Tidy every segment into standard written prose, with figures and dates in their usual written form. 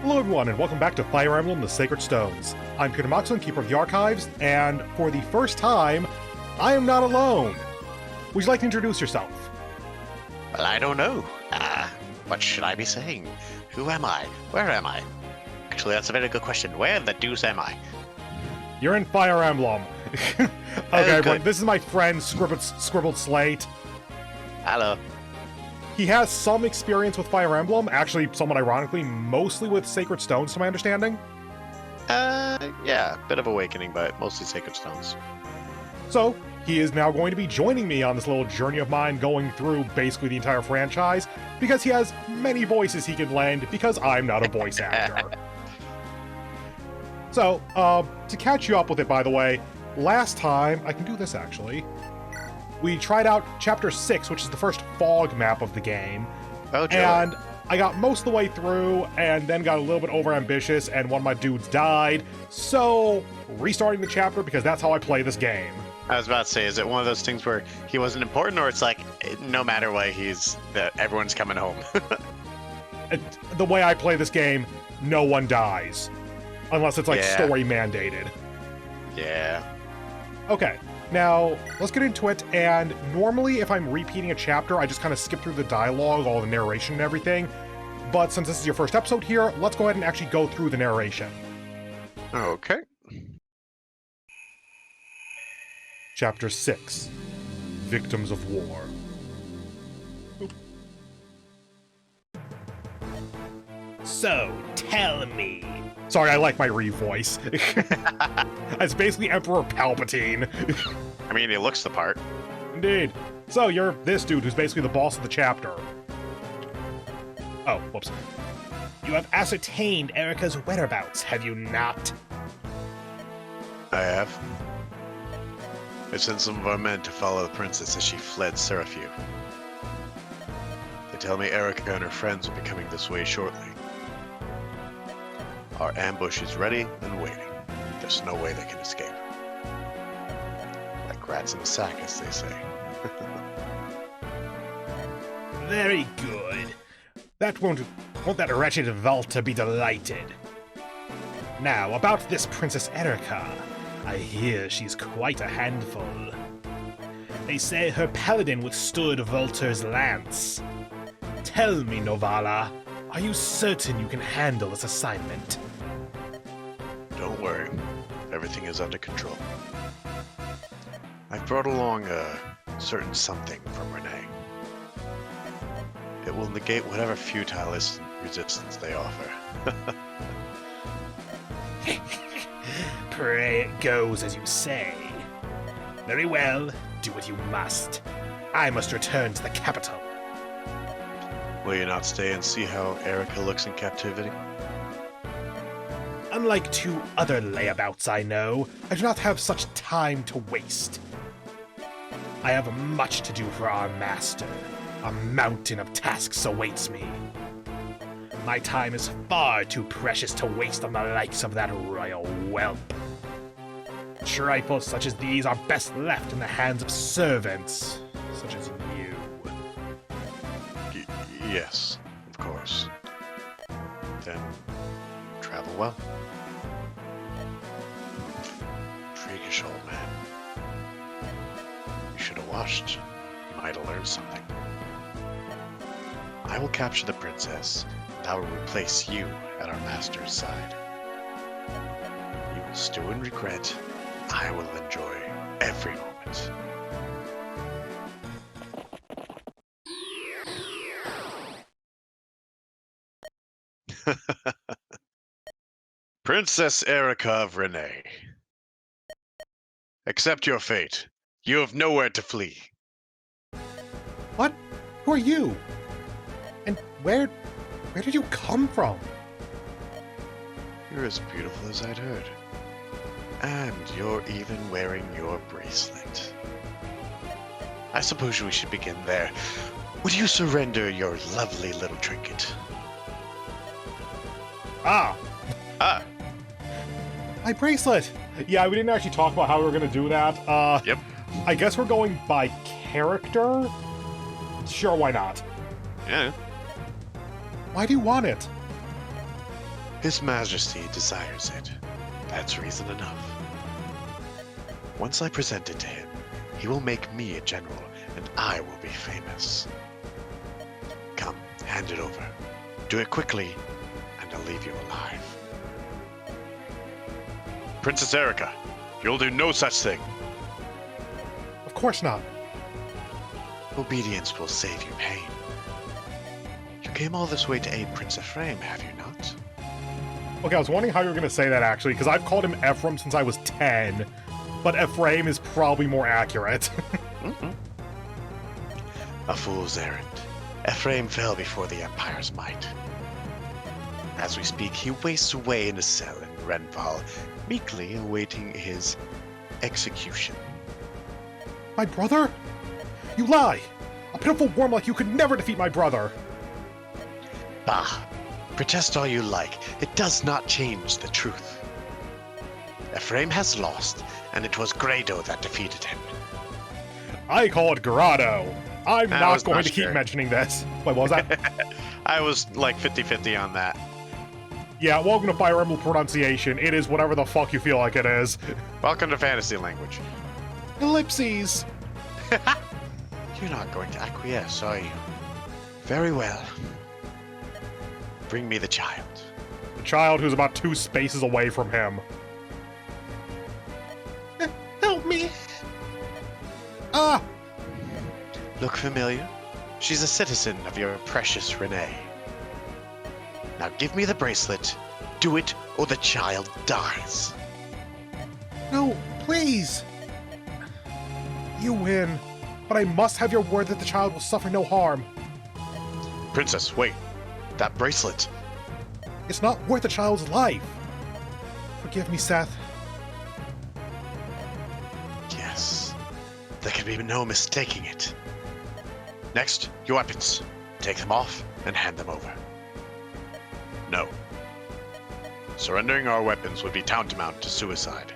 Hello everyone, and welcome back to Fire Emblem The Sacred Stones. I'm Peter Moxilin, Keeper of the Archives, and for the first time, I am not alone. Would you like to introduce yourself? Well, I don't know. What should I be saying? Who am I? Where am I? Actually, that's a very good question. Where the deuce am I? You're in Fire Emblem. Okay, everyone, this is my friend Scribbled Slate. Hello. He has some experience with Fire Emblem, actually, somewhat ironically, mostly with Sacred Stones, to my understanding. Yeah, bit of awakening, but mostly Sacred Stones. So, he is now going to be joining me on this little journey of mine going through basically the entire franchise, because he has many voices he can lend, because I'm not a voice actor. So, to catch you up with it, by the way, last time, I can do this actually, we tried out Chapter 6, which is the first fog map of the game, and I got most of the way through, and then got a little bit overambitious, and one of my dudes died, so restarting the chapter, because that's how I play this game. I was about to say, is it one of those things where he wasn't important, or it's like, no matter what, everyone's coming home? The way I play this game, no one dies. Unless it's like story mandated. Yeah. Okay, now let's get into it, and normally if I'm repeating a chapter, I just kind of skip through the dialogue, all the narration and everything, but since this is your first episode here, let's go ahead and actually go through the narration. Okay. Chapter 6, Victims of War. So, tell me. Sorry, I like my re-voice. It's basically Emperor Palpatine. I mean, he looks the part. Indeed. So, you're this dude who's basically the boss of the chapter. Oh, whoops. You have ascertained Erica's whereabouts, have you not? I have. I sent some of our men to follow the princess as she fled Seraphim. They tell me Erica and her friends will be coming this way shortly. Our ambush is ready and waiting. There's no way they can escape. Like rats in a sack, as they say. Very good. Won't that wretched Valta be delighted? Now, about this Princess Erica. I hear she's quite a handful. They say her paladin withstood Volter's lance. Tell me, Novala, are you certain you can handle this assignment? Don't worry. Everything is under control. I've brought along a certain something from Renee. It will negate whatever futile resistance they offer. Pray it goes as you say. Very well, do what you must. I must return to the capital. Will you not stay and see how Erica looks in captivity? Unlike two other layabouts I know, I do not have such time to waste. I have much to do for our master. A mountain of tasks awaits me. My time is far too precious to waste on the likes of that royal whelp. Trifles such as these are best left in the hands of servants, such as you. Yes, of course. Then, travel well. Freakish old man. You should have watched. You might have learned something. I will capture the princess, and I will replace you at our master's side. You will stew in regret. I will enjoy every moment. Princess Erica of Renee. Accept your fate. You have nowhere to flee. What? Who are you? And where did you come from? You're as beautiful as I'd heard. And you're even wearing your bracelet. I suppose we should begin there. Would you surrender your lovely little trinket? Ah, my bracelet! Yeah, we didn't actually talk about how we were gonna do that. Yep. I guess we're going by character? Sure, why not? Yeah. Why do you want it? His Majesty desires it. That's reason enough. Once I present it to him, he will make me a general, and I will be famous. Come, hand it over. Do it quickly, and I'll leave you alive. Princess Erica, you'll do no such thing. Of course not. Obedience will save you pain. You came all this way to aid Prince Ephraim, have you not? Okay, I was wondering how you were going to say that, actually, because I've called him Ephraim since I was 10, but Ephraim is probably more accurate. A fool's errand. Ephraim fell before the Empire's might. As we speak, he wastes away in a cell in Renval, meekly awaiting his execution. My brother? You lie! A pitiful worm like you could never defeat my brother! Bah! Protest all you like. It does not change the truth. Ephraim has lost, and it was Grado that defeated him. I call it Grado. I'm not going to sure. keep mentioning this. Wait, what was that? I was like 50-50 on that. Yeah, welcome to Fire Emblem pronunciation. It is whatever the fuck you feel like it is. Welcome to fantasy language. Ellipses! You're not going to acquiesce, are you? Very well. Bring me the child. The child who's about 2 spaces away from him. Help me! Ah! Look familiar? She's a citizen of your precious Renee. Now give me the bracelet. Do it, or the child dies. No, please! You win, but I must have your word that the child will suffer no harm. Princess, wait. That bracelet. It's not worth a child's life. Forgive me, Seth. Yes. There can be no mistaking it. Next, your weapons. Take them off and hand them over. No. Surrendering our weapons would be tantamount to suicide.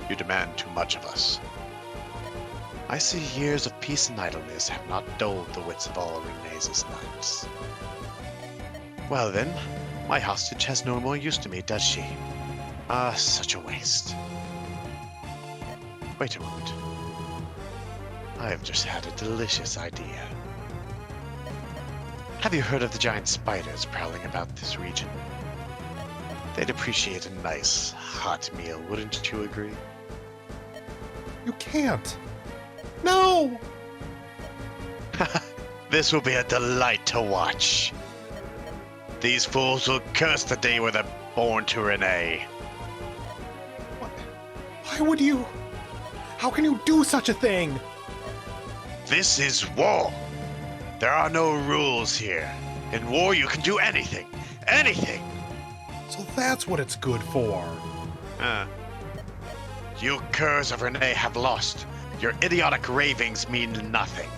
You demand too much of us. I see years of peace and idleness have not dulled the wits of all Renee's knights. Well then, my hostage has no more use to me, does she? Ah, such a waste. Wait a moment. I have just had a delicious idea. Have you heard of the giant spiders prowling about this region? They'd appreciate a nice, hot meal, wouldn't you agree? You can't. No! This will be a delight to watch. These fools will curse the day where they're born to Renee. Why would you? How can you do such a thing? This is war. There are no rules here. In war, you can do anything. Anything! So that's what it's good for. You curs of Renee have lost. Your idiotic ravings mean nothing.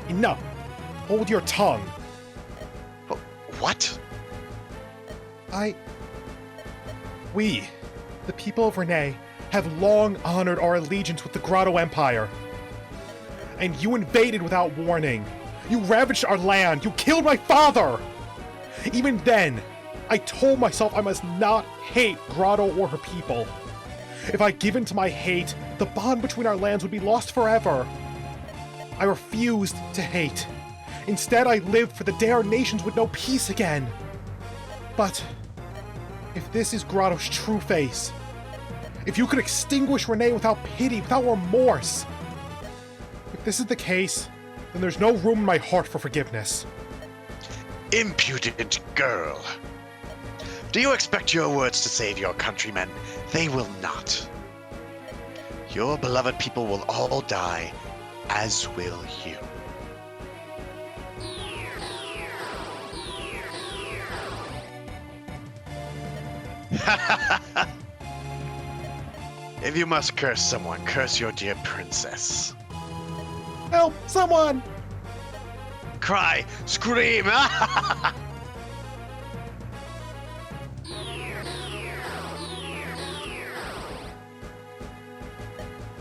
Enough. Hold your tongue. What? We, the people of Renee, have long honored our allegiance with the Grotto Empire. And you invaded without warning. You ravaged our land. You killed my father! Even then, I told myself I must not hate Grotto or her people. If I give in to my hate, the bond between our lands would be lost forever. I refused to hate. Instead, I lived for the day our nations would know peace again. But if this is Grotto's true face, if you could extinguish Renee without pity, without remorse, if this is the case, then there's no room in my heart for forgiveness. Impudent girl. Do you expect your words to save your countrymen? They will not. Your beloved people will all die, as will you. If you must curse someone, curse your dear princess. Help! Someone! Cry! Scream! Are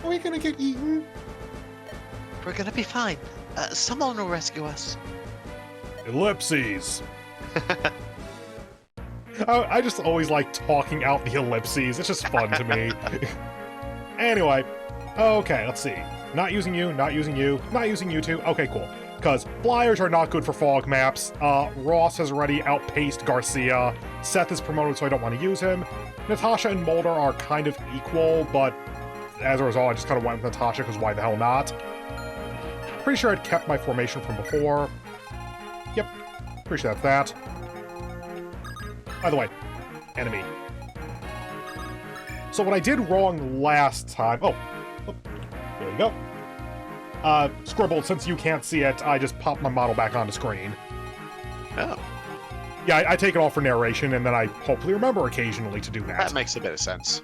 we gonna get eaten? We're gonna be fine. Someone will rescue us. Ellipses. I just always like talking out the ellipses. It's just fun to me. Anyway, okay, let's see. Not using you, not using you, not using you two. Okay, cool. Because flyers are not good for fog maps. Ross has already outpaced Garcia. Seth is promoted, so I don't want to use him. Natasha and Mulder are kind of equal, but as a result, I just kind of went with Natasha, because why the hell not? Pretty sure I'd kept my formation from before. Yep, pretty sure that's that. By the way, enemy. So what I did wrong last time... Oh, there you go. Scribbled, since you can't see it, I just popped my model back onto screen. Oh. Yeah, I take it all for narration, and then I hopefully remember occasionally to do that. That makes a bit of sense.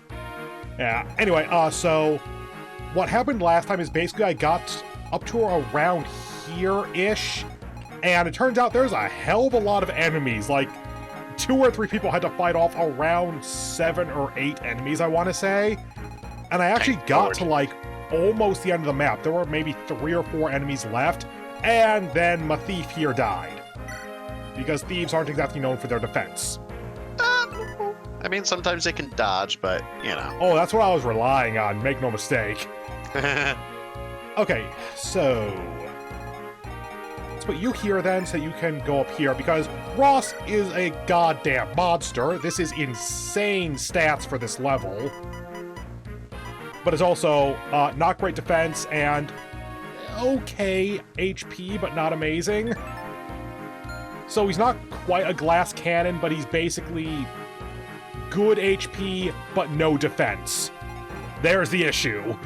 Yeah, anyway, so what happened last time is basically I got up to around here-ish, and it turns out there's a hell of a lot of enemies. Like, 2 or 3 people had to fight off around 7 or 8 enemies, I want to say. And I actually got to, like, almost the end of the map. There were maybe 3 or 4 enemies left, and then my thief here died. Because thieves aren't exactly known for their defense. I mean, sometimes they can dodge, but, you know. Oh, that's what I was relying on, make no mistake. Okay, so... let's put you here then, so you can go up here, because Ross is a goddamn monster. This is insane stats for this level. But it's also not great defense and okay HP, but not amazing. So he's not quite a glass cannon, but he's basically good HP, but no defense. There's the issue.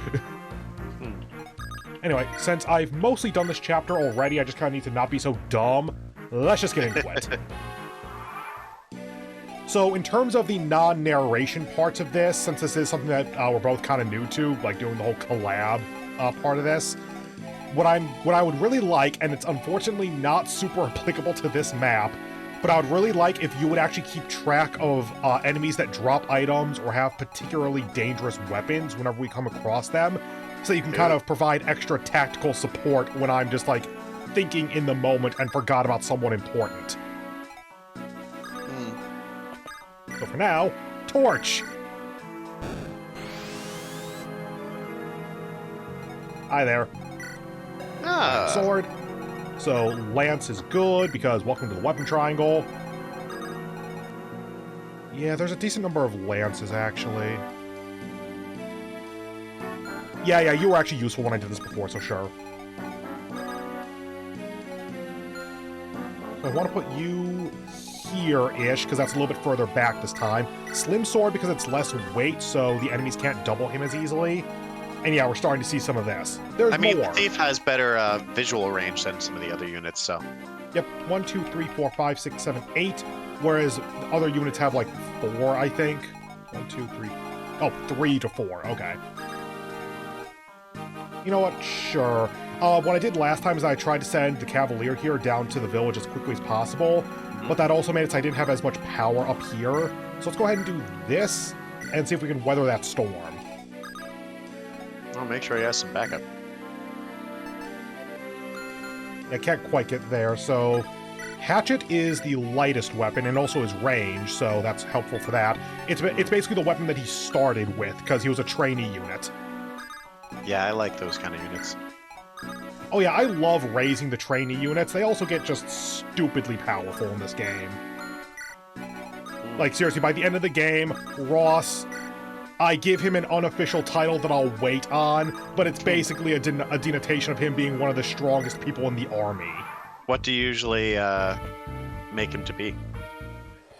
Anyway, since I've mostly done this chapter already, I just kind of need to not be so dumb. Let's just get into it. So in terms of the non-narration parts of this, since this is something that we're both kind of new to, like doing the whole collab part of this, what I would really like, and it's unfortunately not super applicable to this map, but I would really like if you would actually keep track of enemies that drop items or have particularly dangerous weapons whenever we come across them, so you can kind of provide extra tactical support when I'm just like thinking in the moment and forgot about someone important. So for now, torch! Hi there. Sword. So lance is good because welcome to the weapon triangle. Yeah, there's a decent number of lances actually. Yeah, you were actually useful when I did this before, so sure. So I want to put you here-ish, because that's a little bit further back this time. Slim sword because it's less weight, so the enemies can't double him as easily. And yeah, we're starting to see some of this. There's more. I mean, the thief has better visual range than some of the other units, so... Yep, 1, 2, 3, 4, 5, 6, 7, 8, whereas the other units have like 4, I think. 1, 2, 3... Oh, 3 to 4, okay. You know what? Sure. What I did last time is I tried to send the Cavalier here down to the village as quickly as possible, but that also made it so I didn't have as much power up here. So let's go ahead and do this, and see if we can weather that storm. I'll make sure he has some backup. I can't quite get there, so... Hatchet is the lightest weapon, and also his range, so that's helpful for that. It's basically the weapon that he started with, because he was a trainee unit. Yeah, I like those kind of units. Oh yeah, I love raising the trainee units. They also get just stupidly powerful in this game. Like, seriously, by the end of the game, Ross, I give him an unofficial title that I'll wait on, but it's basically a denotation of him being one of the strongest people in the army. What do you usually make him to be?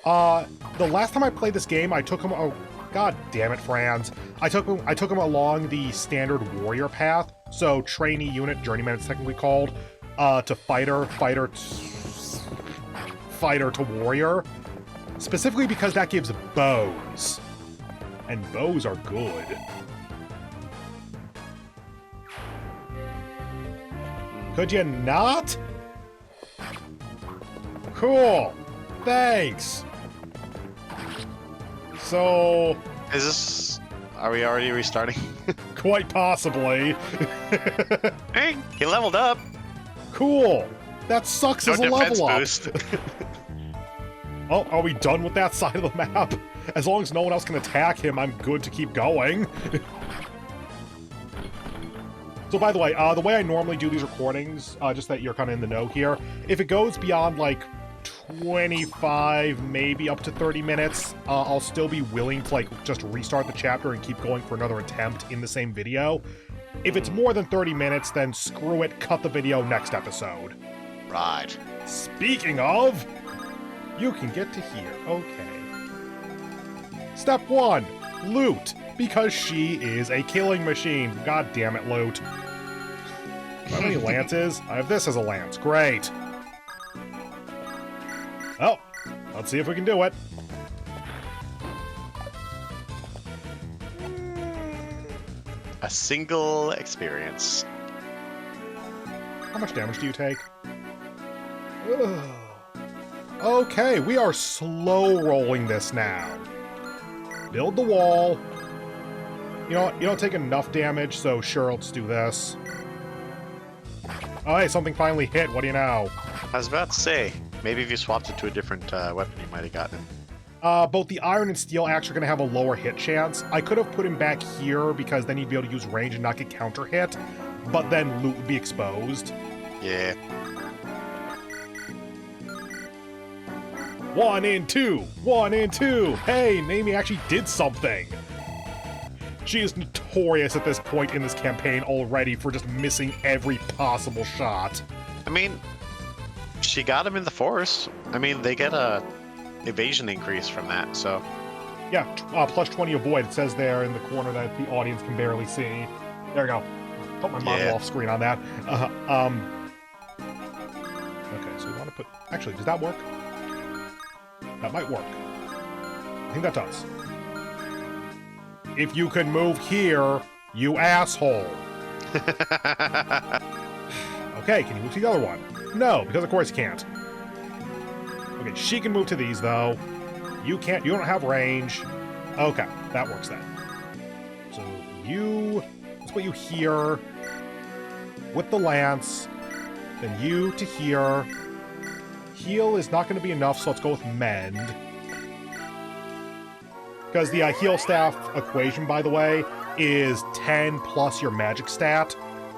The last time I played this game, I took him... Oh, God damn it, Franz. I took him along the standard warrior path. So, trainee unit, journeyman it's technically called, to fighter to warrior. Specifically because that gives bows. And bows are good. Could you not? Cool. Thanks. So... Is this... Are we already restarting? Quite possibly. Hey, he leveled up. Cool. That sucks as a level up. Boost. Oh, are we done with that side of the map? As long as no one else can attack him, I'm good to keep going. So by the way I normally do these recordings, just that you're kind of in the know here, if it goes beyond, like, 25, maybe up to 30 minutes, I'll still be willing to, like, just restart the chapter and keep going for another attempt in the same video. If it's more than 30 minutes, then screw it, cut the video next episode. Right. Speaking of, you can get to here. Okay. Step 1, loot, because she is a killing machine. God damn it, loot. How many lances? I have this as a lance. Great. Oh, let's see if we can do it. A single experience. How much damage do you take? Ugh. Okay, we are slow rolling this now. Build the wall. You know what? You don't take enough damage, so sure, let's do this. Oh, hey, something finally hit. What do you know? I was about to say, maybe if you swapped it to a different weapon, you might have gotten it. Both the iron and steel axe are going to have a lower hit chance. I could have put him back here because then he'd be able to use range and not get counter hit, but then loot would be exposed. Yeah. 1 and 2! 1 and 2! Hey, Mamie actually did something! She is notorious at this point in this campaign already for just missing every possible shot. I mean, she got him in the forest. I mean, they get a evasion increase from that, so... Yeah, plus 20 avoid. It says there in the corner that the audience can barely see. There we go. Put my model off screen on that. Okay, so we want to put... Actually, does that work? That might work. I think that does. If you can move here, you asshole. Okay, can you move to the other one? No, because of course you can't. Okay, she can move to these, though. You can't. You don't have range. Okay, that works then. So let's put you here with the lance. Then you to here. Heal is not going to be enough, so let's go with mend. Because the heal staff equation, by the way, is 10 plus your magic stat.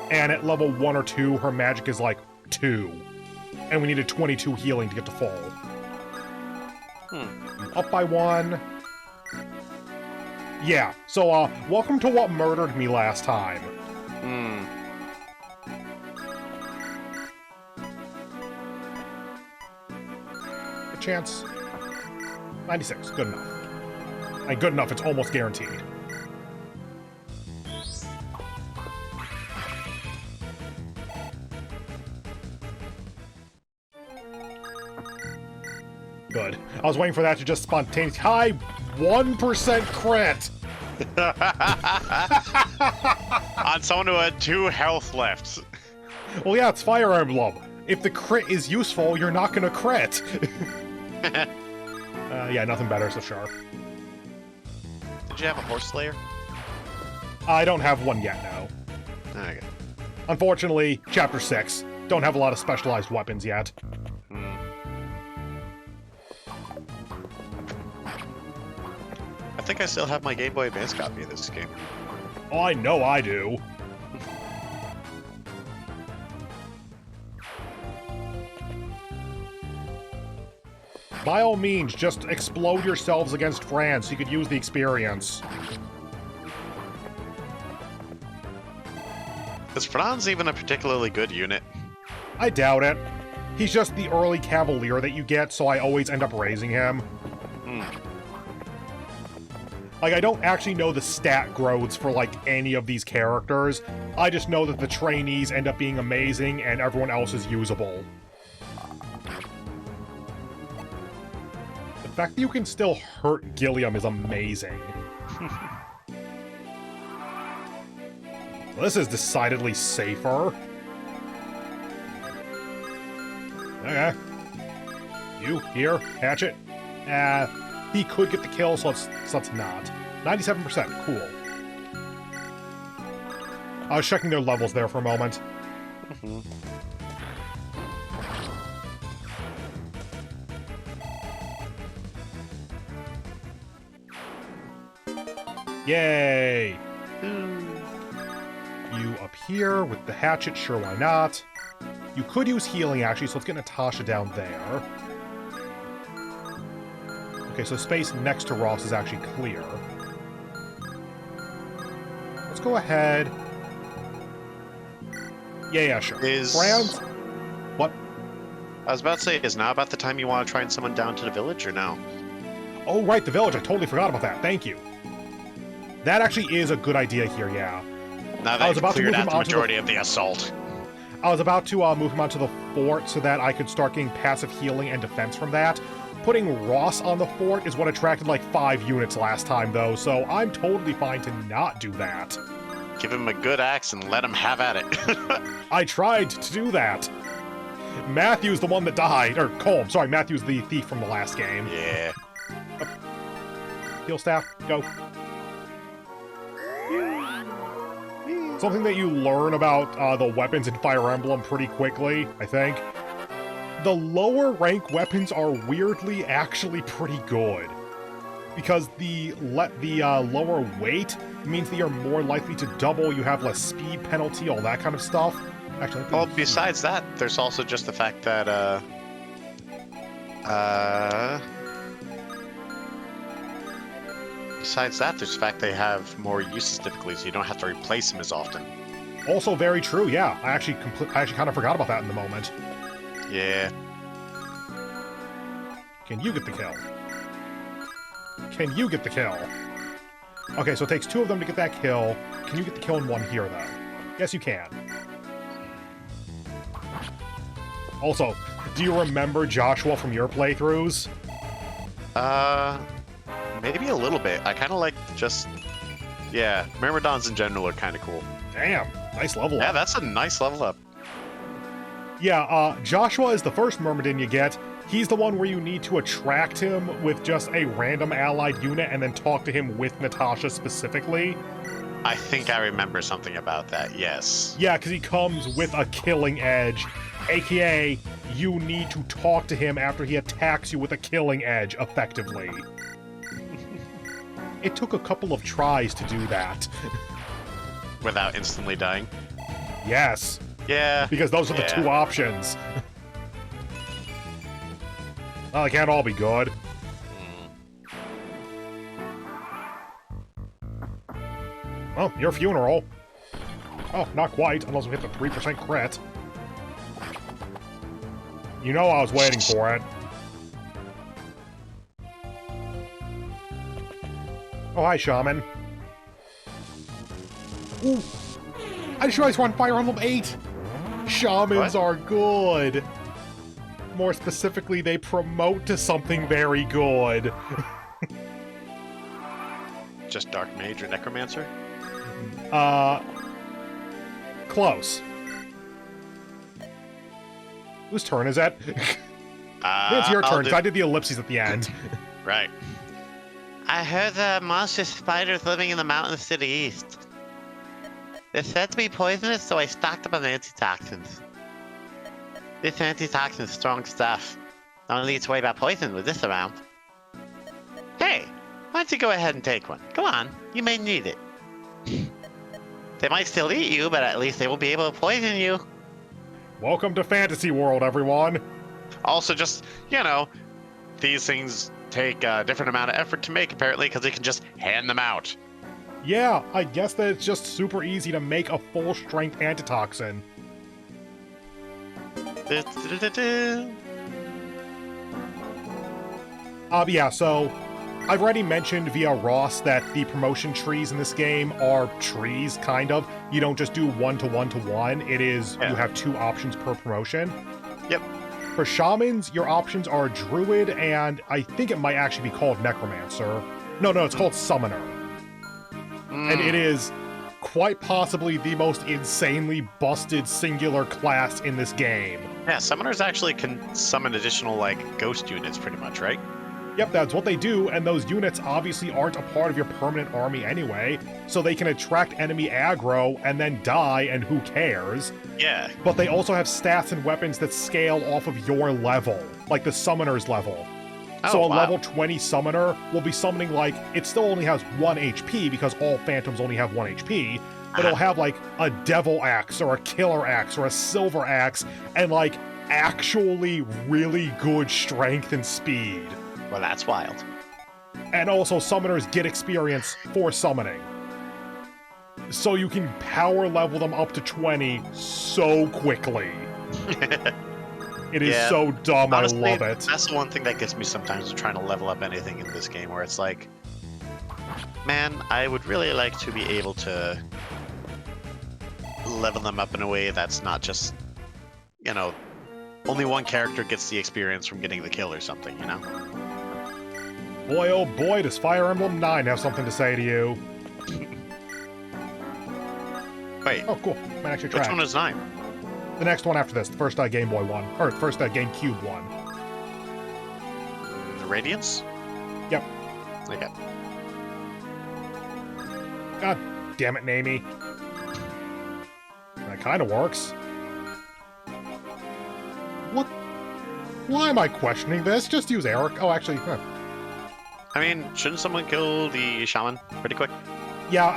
And at level 1 or 2, her magic is like 2. And we needed 22 healing to get to full. Up by 1. Yeah, so welcome to what murdered me last time. A chance. 96, good enough. And good enough, it's almost guaranteed. Good. I was waiting for that to just spontaneously... High 1% crit! On someone who had 2 health left. Well, yeah, it's Fire Emblem. If the crit is useful, you're not gonna crit. Yeah, nothing better, so sure. Did you have a horse slayer? I don't have one yet, no. Okay. Unfortunately, Chapter 6. Don't have a lot of specialized weapons yet. I think I still have my Game Boy Advance copy of this game. Oh, I know I do. By all means, just explode yourselves against France so you could use the experience. Is Franz even a particularly good unit? I doubt it. He's just the early Cavalier that you get, so I always end up raising him. Like, I don't actually know the stat growths for, like, any of these characters. I just know that the trainees end up being amazing and everyone else is usable. The fact that you can still hurt Gilliam is amazing. Well, this is decidedly safer. Okay. You, here, hatchet. He could get the kill, so let's not. 97%, cool. I was checking their levels there for a moment. Yay! You up here with the hatchet, sure, why not? You could use healing, actually, so let's get Natasha down there. Okay, so space next to Ross is actually clear. Let's go ahead. Yeah, sure. Franz? What? I was about to say, is now about the time you want to try and summon down to the village, or no? Oh, right, the village. I totally forgot about that. Thank you. That actually is a good idea here, yeah. Now that you've cleared out the majority of the assault. I was about to move him onto the fort so that I could start getting passive healing and defense from that. Putting Ross on the fort is what attracted like 5 units last time, though, so I'm totally fine to not do that. Give him a good axe and let him have at it. I tried to do that. Matthew's the one that died. Or Colm, sorry, Matthew's the thief from the last game. Yeah. Heal staff, go. Something that you learn about the weapons in Fire Emblem pretty quickly, I think. The lower rank weapons are weirdly actually pretty good. Because the lower weight means that you're more likely to double, you have less speed penalty, all that kind of stuff. Actually, well, besides that, there's also just the fact that, besides that, there's the fact they have more uses typically, so you don't have to replace them as often. Also very true, yeah. I actually kind of forgot about that in the moment. Yeah. Can you get the kill? Can you get the kill? Okay, so it takes 2 of them to get that kill. Can you get the kill in 1 here, though? Yes, you can. Also, do you remember Joshua from your playthroughs? Maybe a little bit. I kind of like just... Yeah, Myrmidons in general are kind of cool. Damn, nice level up. Yeah, that's a nice level up. Yeah, Joshua is the first Myrmidon you get. He's the one where you need to attract him with just a random allied unit and then talk to him with Natasha specifically. I think I remember something about that, yes. Yeah, because he comes with a killing edge, aka you need to talk to him after he attacks you with a killing edge, effectively. It took a couple of tries to do that. Without instantly dying? Yes. Yeah. Because those are the 2 options. Well, they can't all be good. Well, your funeral. Oh, not quite, unless we hit the 3% crit. You know I was waiting for it. Oh, hi, Shaman. Ooh. I just realized we're on Fire Emblem 8! Shamans are good! More specifically, they promote to something very good. Just Dark Mage or Necromancer? Close. Whose turn is that? It's your turn, because I did the ellipses at the end. Right. I heard the monster spiders living in the mountains to the east. They're said to be poisonous, so I stocked up on antitoxins. This antitoxin's strong stuff. No need to worry about poison with this around. Hey, why don't you go ahead and take one? Go on, you may need it. They might still eat you, but at least they won't be able to poison you. Welcome to Fantasy World, everyone! Also, just, you know, these things take a different amount of effort to make, apparently, because they can just hand them out. Yeah, I guess that it's just super easy to make a full-strength antitoxin. Yeah, so I've already mentioned via Ross that the promotion trees in this game are trees, kind of. You don't just do 1-to-1-to-1. It is, you have 2 options per promotion. Yep. For shamans, your options are druid, and I think it might actually be called necromancer. No, it's called summoner. And it is quite possibly the most insanely busted singular class in this game. Yeah, summoners actually can summon additional, like, ghost units, pretty much, right? Yep, that's what they do, and those units obviously aren't a part of your permanent army anyway, so they can attract enemy aggro and then die, and who cares? Yeah. But they also have stats and weapons that scale off of your level, like the summoner's level. So a level 20 summoner will be summoning, like, it still only has 1 HP because all phantoms only have 1 HP, but it'll have, like, a devil axe or a killer axe or a silver axe and, like, actually really good strength and speed. Well, that's wild. And also, summoners get experience for summoning. So you can power level them up to 20 so quickly. It is so dumb. Honestly, I love it. That's the one thing that gets me sometimes with trying to level up anything in this game, where it's like, man, I would really like to be able to level them up in a way that's not just, you know, only one character gets the experience from getting the kill or something, you know? Boy, oh boy, does Fire Emblem 9 have something to say to you. Wait. Oh, cool. Might actually try. Which one is 9? The next one after this, the first Game Boy one, or first GameCube one. The Radiance? Yep. Okay. God damn it, Namie. That kind of works. What? Why am I questioning this? Just use Eric. Oh, actually, I mean, shouldn't someone kill the shaman pretty quick? Yeah,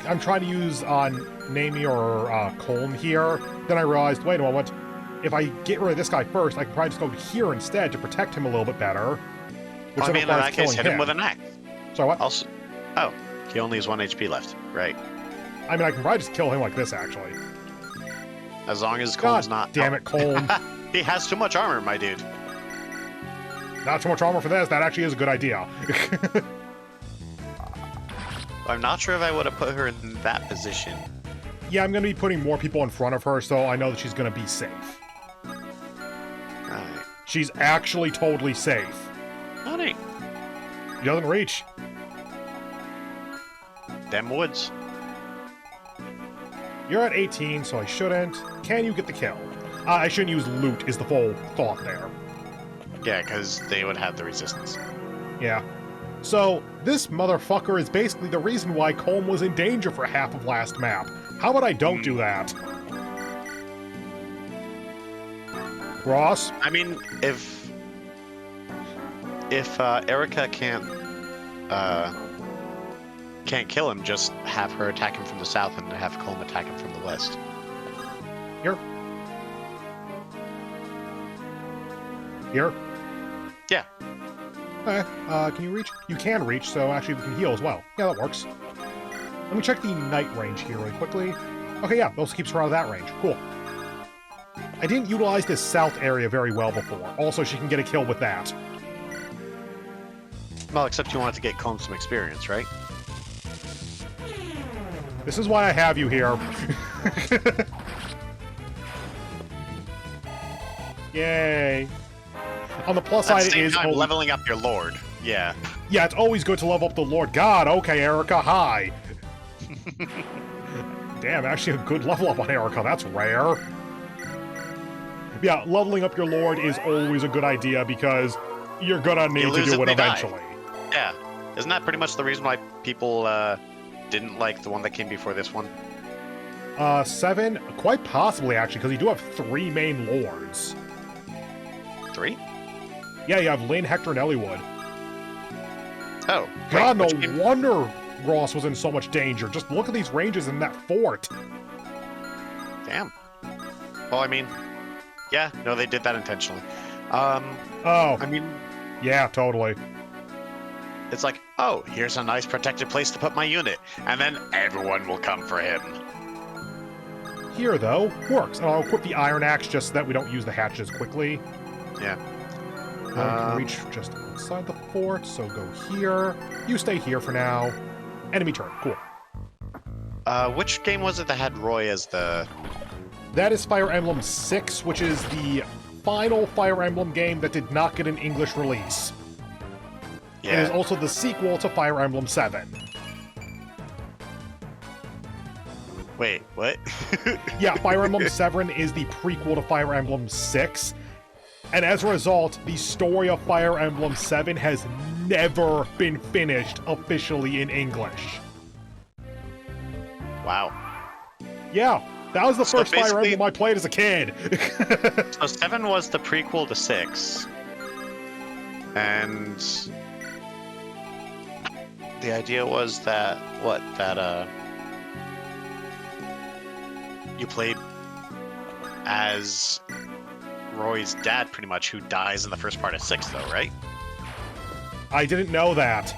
I'm trying to use Namie or Colm here. Then I realized, wait a moment, if I get rid of this guy first, I can probably just go here instead to protect him a little bit better. Well, I mean, in that case, hit him with an axe. Sorry, what? Also, oh, he only has 1 HP left. Right. I mean, I can probably just kill him like this, actually. As long as Colm's not... damn it, Colm. He has too much armor, my dude. Not too much armor for this. That actually is a good idea. I'm not sure if I would have put her in that position. Yeah, I'm going to be putting more people in front of her, so I know that she's going to be safe. Right. She's actually totally safe. Honey. She doesn't reach. Them woods. You're at 18, so I shouldn't. Can you get the kill? I shouldn't use loot, is the full thought there. Yeah, because they would have the resistance. Yeah. So, this motherfucker is basically the reason why Colm was in danger for half of last map. How about I don't do that? Ross? I mean, if Erica can't kill him, just have her attack him from the south and have Colm attack him from the west. Here? Here? Yeah. Can you reach? You can reach, so actually we can heal as well. Yeah, that works. Let me check the night range here really quickly. Okay, yeah, those keeps her out of that range. Cool. I didn't utilize this south area very well before. Also, she can get a kill with that. Well, except you wanted to get Colm some experience, right? This is why I have you here. Yay. On the plus side, it is leveling up your lord. Yeah. Yeah, it's always good to level up the Lord. God, okay, Erica, hi. Damn, actually a good level up on Erica. That's rare. Yeah, leveling up your Lord is always a good idea because you're gonna need to do it eventually. Yeah. Isn't that pretty much the reason why people didn't like the one that came before this one? 7? Quite possibly, actually, because you do have 3 main Lords. 3? Yeah, you have Lynn, Hector, and Eliwood. Oh. God, no wonder Ross was in so much danger. Just look at these ranges in that fort. Damn. Well, I mean, yeah, no, they did that intentionally. Oh. I mean... Yeah, totally. It's like, oh, here's a nice protected place to put my unit, and then everyone will come for him. Here, though, works. And I'll equip the Iron Axe just so that we don't use the hatches quickly. Yeah. Can reach just outside the fort, so go here. You stay here for now. Enemy turn. Cool. Which game was it that had Roy as the... That is Fire Emblem 6, which is the final Fire Emblem game that did not get an English release. Yeah. It is also the sequel to Fire Emblem 7. Wait, what? Yeah, Fire Emblem 7 is the prequel to Fire Emblem 6. And as a result, the story of Fire Emblem 7 has never been finished officially in English. Wow. Yeah, that was the first Fire Emblem I played as a kid. So 7 was the prequel to 6. And the idea was that you played as Roy's dad, pretty much, who dies in the first part of 6, though, right? I didn't know that.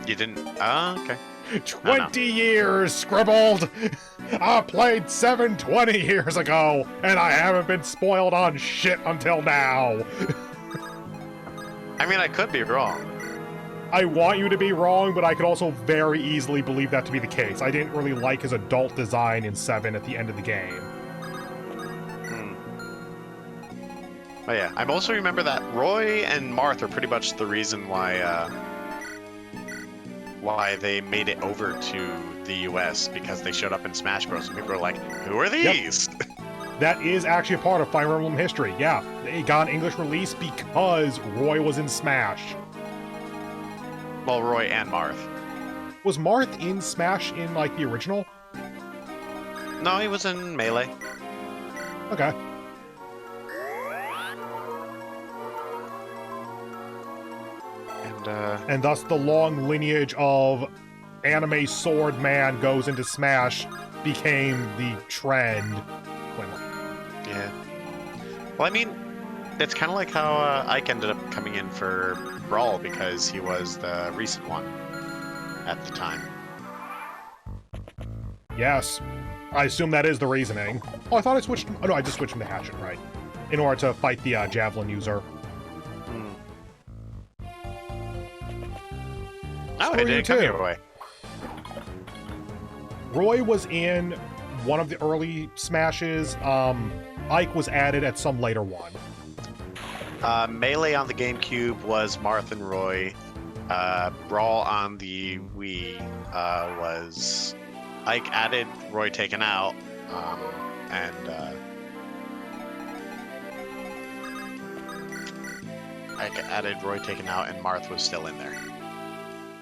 You didn't? Oh, okay. 20 years scribbled! I played 7 20 years ago, and I haven't been spoiled on shit until now. I mean, I could be wrong. I want you to be wrong, but I could also very easily believe that to be the case. I didn't really like his adult design in 7 at the end of the game. Oh yeah, I also remember that Roy and Marth are pretty much the reason why they made it over to the US, because they showed up in Smash Bros. And people were like, who are these? Yep. That is actually a part of Fire Emblem history. Yeah, they got an English release because Roy was in Smash. Well, Roy and Marth. Was Marth in Smash in, like, the original? No, he was in Melee. Okay. And thus the long lineage of anime sword man goes into Smash became the trend. Yeah. Well, I mean, it's kind of like how Ike ended up coming in for Brawl, because he was the recent one at the time. Yes. I assume that is the reasoning. Oh, I thought I switched... Oh, no, I just switched him to Hatchet, right. In order to fight the Javelin user. Oh, it didn't come your way. Roy was in one of the early Smashes. Ike was added at some later one. Melee on the GameCube was Marth and Roy. Brawl on the Wii was Ike added, Roy taken out, and Ike added, Roy taken out, and Marth was still in there.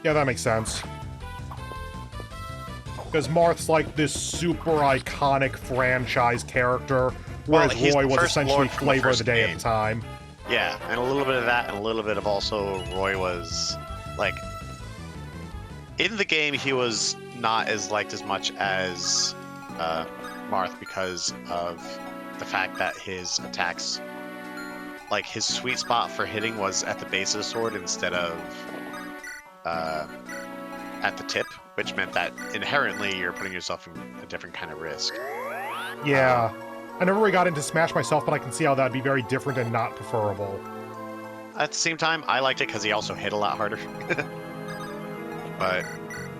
Yeah, that makes sense. Because Marth's like this super iconic franchise character, whereas Roy was essentially flavor of the day at the time. Yeah, and a little bit of that, and a little bit of also Roy was, like, in the game he was not as liked as much as Marth because of the fact that his attacks, like, his sweet spot for hitting was at the base of the sword instead of at the tip, which meant that inherently you're putting yourself in a different kind of risk. Yeah. I never really got into Smash myself, but I can see how that'd be very different and not preferable. At the same time, I liked it because he also hit a lot harder. But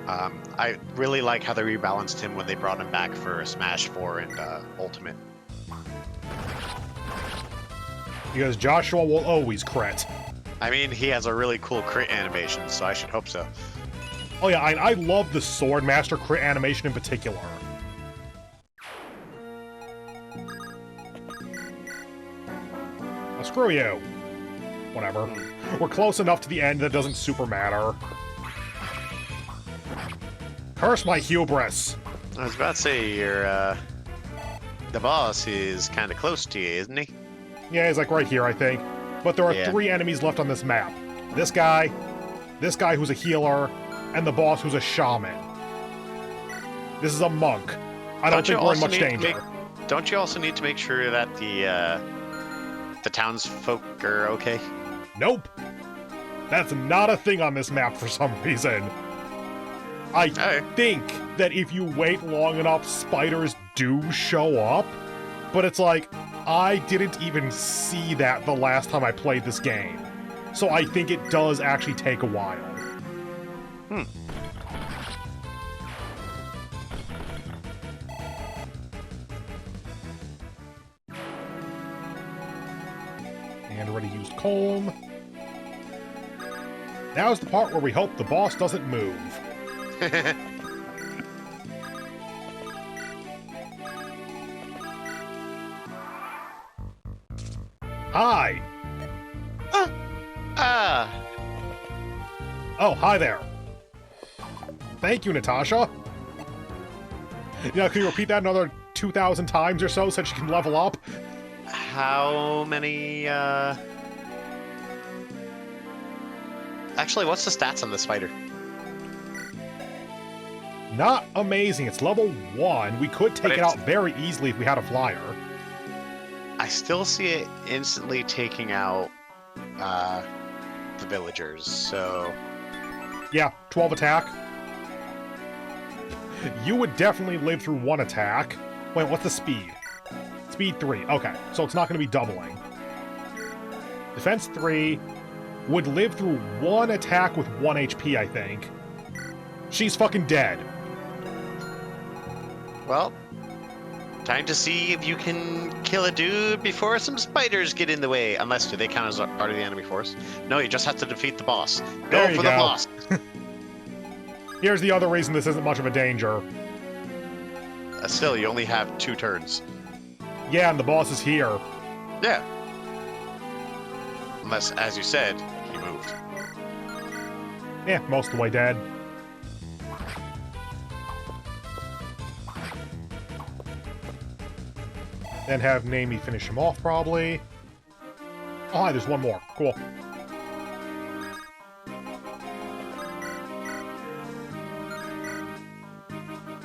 I really like how they rebalanced him when they brought him back for Smash 4 and Ultimate. Because Joshua will always crit. I mean, he has a really cool crit animation, so I should hope so. Oh yeah, I love the Sword Master crit animation in particular. Oh, screw you. Whatever. We're close enough to the end that it doesn't super matter. Curse my hubris! I was about to say, the boss is kind of close to you, isn't he? Yeah, he's like right here, I think. But there are 3 enemies left on this map. This guy who's a healer, and the boss who's a shaman. This is a monk. I don't think we're in much danger. Don't you also need to make sure that the townsfolk are okay? Nope. That's not a thing on this map for some reason. I think that if you wait long enough, spiders do show up, but it's like, I didn't even see that the last time I played this game. So I think it does actually take a while. And already used Colm. Now's the part where we hope the boss doesn't move. Hi! Oh, hi there. Thank you, Natasha. Yeah, can you repeat that another 2,000 times or so you can level up? how many, Actually, what's the stats on the spider? Not amazing. It's level 1. We could take it out very easily if we had a flyer. I still see it instantly taking out the villagers, so... Yeah, 12 attack. You would definitely live through 1 attack. Wait, what's the speed? Speed 3. Okay, so it's not going to be doubling. Defense 3. Would live through 1 attack with 1 HP, I think. She's fucking dead. Well, time to see if you can kill a dude before some spiders get in the way. Unless, do they count as part of the enemy force? No, you just have to defeat the boss. Go for the boss. Here's the other reason this isn't much of a danger. Still, you only have 2 turns. Yeah, and the boss is here. Yeah. Unless, as you said, he moved. Yeah, most of the way dead. Then have Namie finish him off, probably. Oh, hi, there's one more. Cool.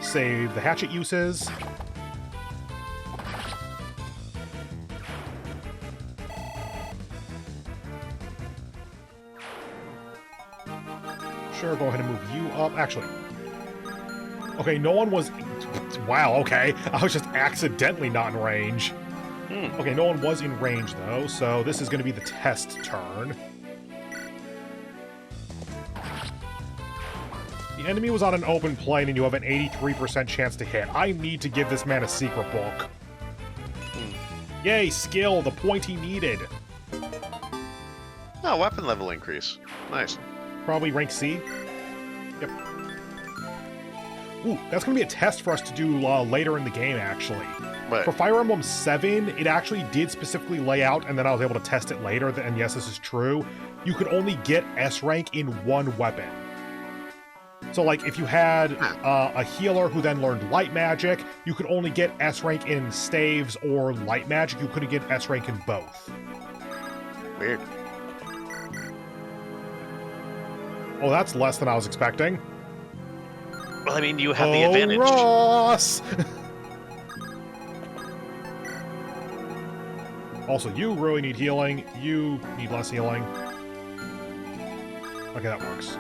Save the hatchet uses. Sure, go ahead and move you up. Actually. Okay, no one was... Wow, okay. I was just accidentally not in range. Okay, no one was in range, though, so this is going to be the test turn. The enemy was on an open plane, and you have an 83% chance to hit. I need to give this man a secret book. Yay, skill, the point he needed. Oh, weapon level increase. Nice. Probably rank C. Yep. Ooh, that's going to be a test for us to do later in the game, actually. Right. For Fire Emblem 7, it actually did specifically lay out, and then I was able to test it later, and yes, this is true. You could only get S rank in 1 weapon. So, like, if you had a healer who then learned light magic, you could only get S rank in staves or light magic. You couldn't get S rank in both. Weird. Oh, that's less than I was expecting. Well, I mean, you have the advantage. Ross! Also, you really need healing. You need less healing. Okay, that works.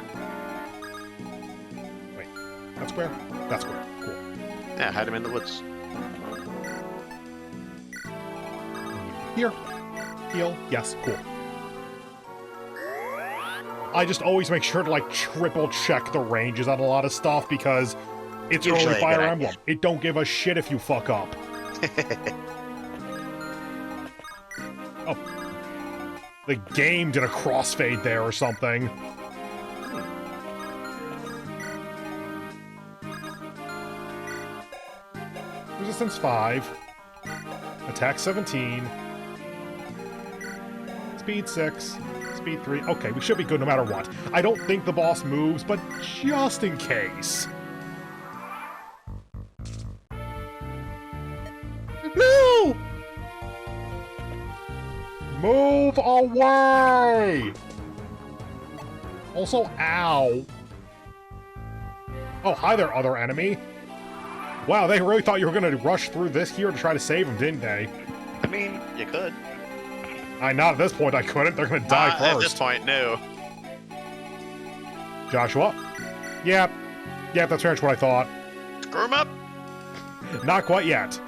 Wait, that's square? That's square. Cool. Yeah, hide him in the woods. Here. Heal. Yes, cool. I just always make sure to, like, triple check the ranges on a lot of stuff because it's early Fire Emblem. It don't give a shit if you fuck up. Oh. The game did a crossfade there or something. Resistance 5. Attack 17. Speed 6. Speed 3. Okay, we should be good no matter what. I don't think the boss moves, but just in case. No! Move away! Also, ow. Oh, hi there, other enemy. Wow, they really thought you were going to rush through this here to try to save him, didn't they? I mean, you could. Not at this point, I couldn't. They're going to die first. At this point, no. Joshua? Yep. Yep, that's very much what I thought. Screw him up! Not quite yet.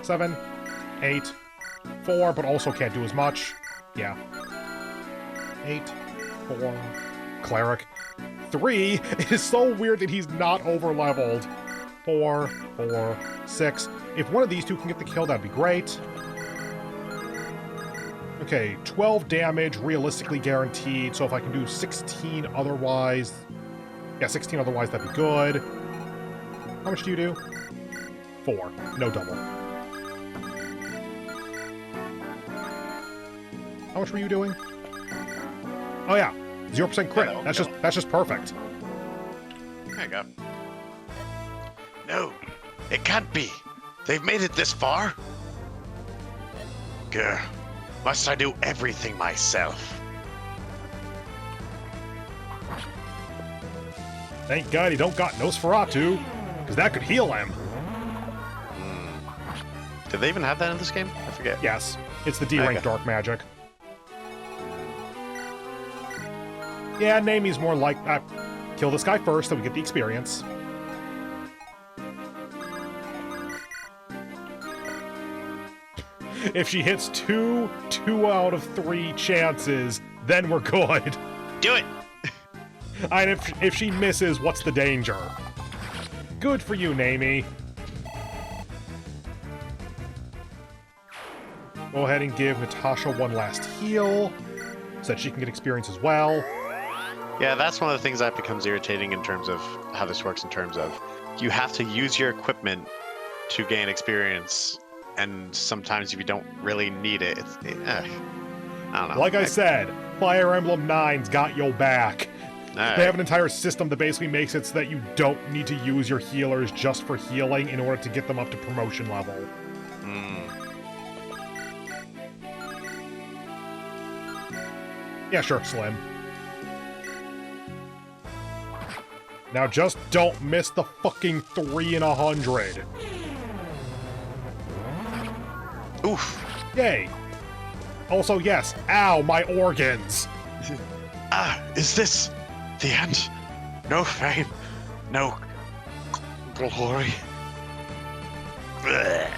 7, 8, 4, but also can't do as much. Yeah. 8, 4, cleric. 3, it is so weird that he's not over-leveled. 4, 4, 6. If one of these two can get the kill, that'd be great. Okay, 12 damage, realistically guaranteed, so if I can do 16 otherwise... Yeah, 16 otherwise, that'd be good. How much do you do? 4. No double. How much were you doing? Oh yeah, 0% crit. That's just perfect. There you go. No, it can't be. They've made it this far. Grr. Must I do everything myself? Thank God he don't got Nosferatu, because that could heal him. Did they even have that in this game? I forget. Yes, it's the D-rank Okay. dark magic. Yeah, Namie's more like, kill this guy first, so we get the experience. If she hits two out of 3 chances, then we're good. Do it! And if she misses, what's the danger? Good for you, Namie. Go ahead and give Natasha one last heal, so that she can get experience as well. Yeah, that's one of the things that becomes irritating in terms of how this works in terms of you have to use your equipment to gain experience, and sometimes if you don't really need it, I don't know. Like I said, Fire Emblem 9's got your back. Alright. They have an entire system that basically makes it so that you don't need to use your healers just for healing in order to get them up to promotion level. Yeah, sure, Slim. Now just don't miss the fucking 3 in 100. Oof. Yay. Also, yes, ow, my organs. Is this the end? No fame, no glory. Bleh.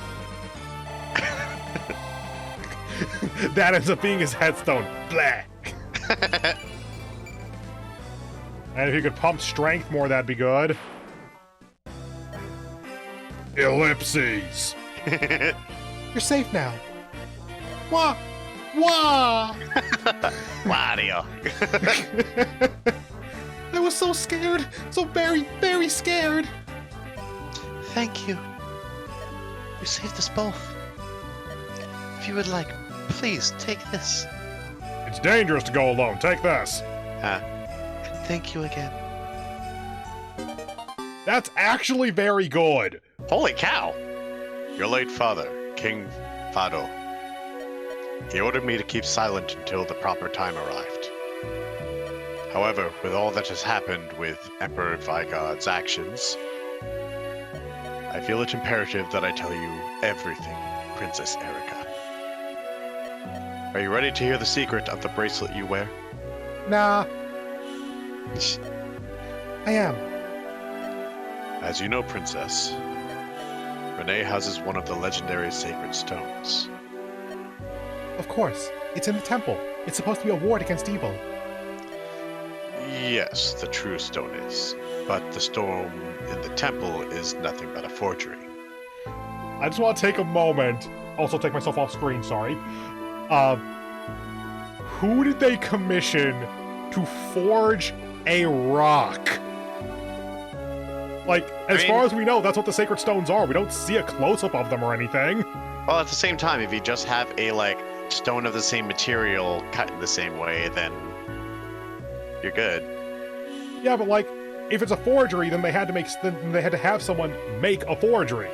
That ends up being his headstone. Blah. And if you could pump strength more, that'd be good. Ellipses. You're safe now. Wah! Wah! Wario. I was so scared. So very, very scared. Thank you. You saved us both. If you would like, please take this. It's dangerous to go alone. Take this. And thank you again. That's actually very good. Holy cow! Your late father, King Fado. He ordered me to keep silent until the proper time arrived. However, with all that has happened with Emperor Vigod's actions, I feel it imperative that I tell you everything, Princess Erica. Are you ready to hear the secret of the bracelet you wear? Nah. I am. As you know, Princess, Renee houses one of the legendary sacred stones. Of course. It's in the temple. It's supposed to be a ward against evil. Yes, the true stone is, but the stone in the temple is nothing but a forgery. I just want to take a moment. Also take myself off screen, sorry. Who did they commission to forge a rock? Like, as far as we know, that's what the sacred stones are. We don't see a close-up of them or anything. Well, at the same time, if you just have a, stone of the same material cut in the same way, then you're good. Yeah, but if it's a forgery, then they had to have someone make a forgery.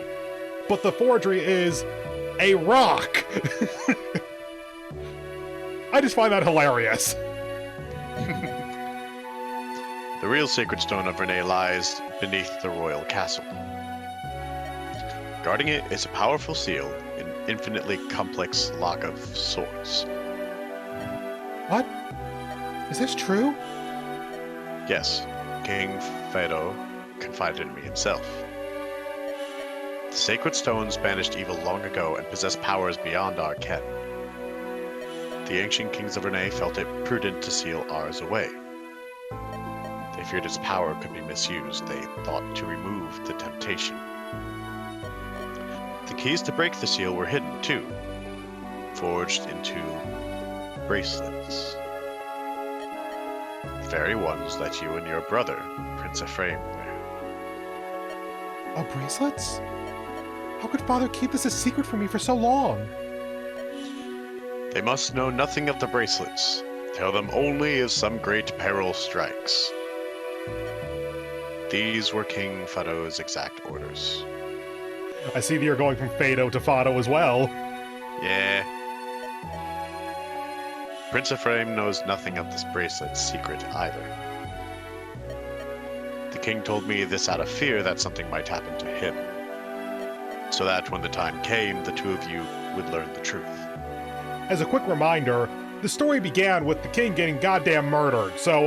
But the forgery is a rock. I just find that hilarious. The real sacred stone of Renee lies beneath the royal castle. Guarding it is a powerful seal, an infinitely complex lock of swords. What? Is this true? Yes, King Fado confided in me himself. The sacred stones banished evil long ago and possess powers beyond our ken. The ancient kings of Renee felt it prudent to seal ours away. They feared its power could be misused. They thought to remove the temptation. The keys to break the seal were hidden, too, forged into bracelets. The very ones that you and your brother, Prince Ephraim, wear. Bracelets? How could Father keep this a secret from me for so long? They must know nothing of the bracelets. Tell them only if some great peril strikes. These were King Fado's exact orders. I see that you're going from Fado to Fado as well. Yeah, Prince Ephraim knows nothing of this bracelet's secret either. The king told me this out of fear that something might happen to him, so that when the time came, the two of you would learn the truth. As a quick reminder, the story began with the king getting goddamn murdered, so,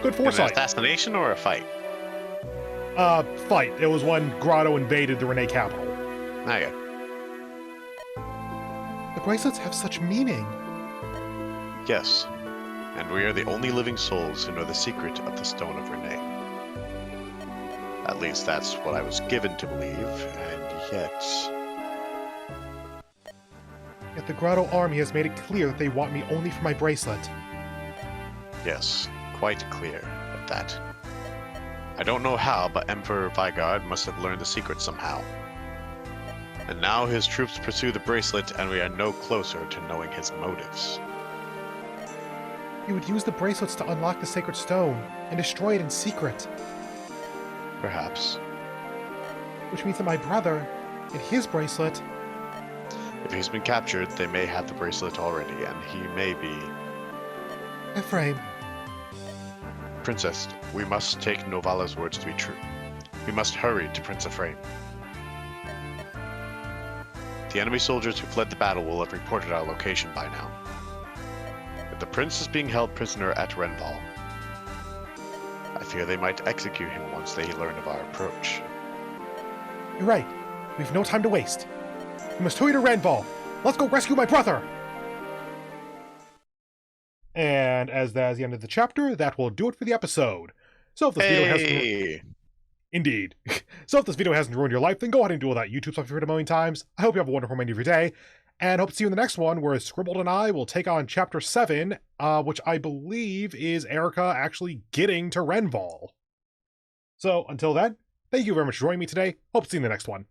good foresight. An assassination or a fight? Fight. It was when Grotto invaded the Renee capital. Okay. The bracelets have such meaning. Yes, and we are the only living souls who know the secret of the Stone of Renee. At least that's what I was given to believe, and yet... Yet the Grotto army has made it clear that they want me only for my bracelet. Yes, quite clear at that. I don't know how, but Emperor Vigard must have learned the secret somehow. And now his troops pursue the bracelet, and we are no closer to knowing his motives. He would use the bracelets to unlock the Sacred Stone and destroy it in secret. Perhaps. Which means that my brother, and his bracelet... If he's been captured, they may have the bracelet already, and he may be... Ephraim. Princess, we must take Novala's words to be true. We must hurry to Prince Ephraim. The enemy soldiers who fled the battle will have reported our location by now. But the prince is being held prisoner at Renval. I fear they might execute him once they learn of our approach. You're right. We have no time to waste. We must hurry to Renval. Let's go rescue my brother! And as that is the end of the chapter, that will do it for the episode. So if this video hasn't... Indeed. So if this video hasn't ruined your life, then go ahead and do all that YouTube stuff you've heard a million times. I hope you have a wonderful remainder of your day, and hope to see you in the next one, where Scribbled and I will take on Chapter 7, which I believe is Erica actually getting to Renval. So until then, thank you very much for joining me today. Hope to see you in the next one.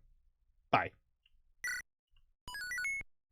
Bye.